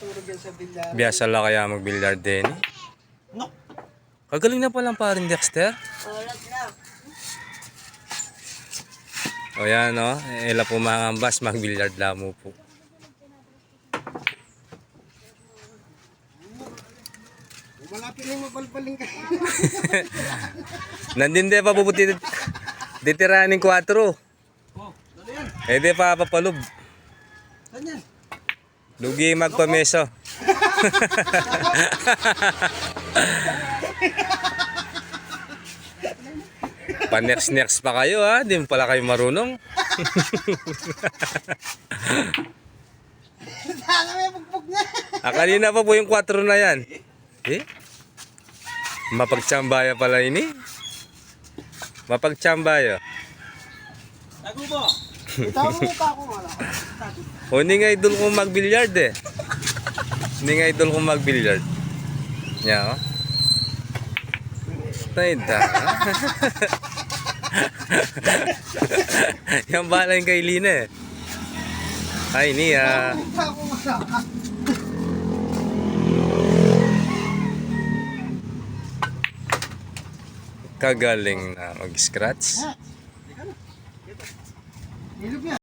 natutulog yan sa bilyar. Biyasa lang kaya mag-billiard din. No. Kagaling na palang parin Dexter. Oras lang. O yan o, ila po mga ambas, mag-billiard lamo po. Malapit na yung mapalpaling ka. Nandun din pa puputi ditiranin 4. Oh, ano yan? Eh di pa papalob. Saan yan? Lugi magpameso. Pa-next pa kayo ha, di pala kayo marunong. Sana may pugpug na. Kanina pa po yung 4 na yan. Eh? Mapagtsambaya pala ini. Mapagtsambaya. Tago mo. Itaw mo mukha ko wala. O hindi nga idol kong mag-billiard eh. Hindi nga idol kong mag-billiard. Nya o. Tayda. Yung bala yung kay Lina eh. Ay niya. Mukha ko wala. Kagaling na mag-scratch. Nilog niya.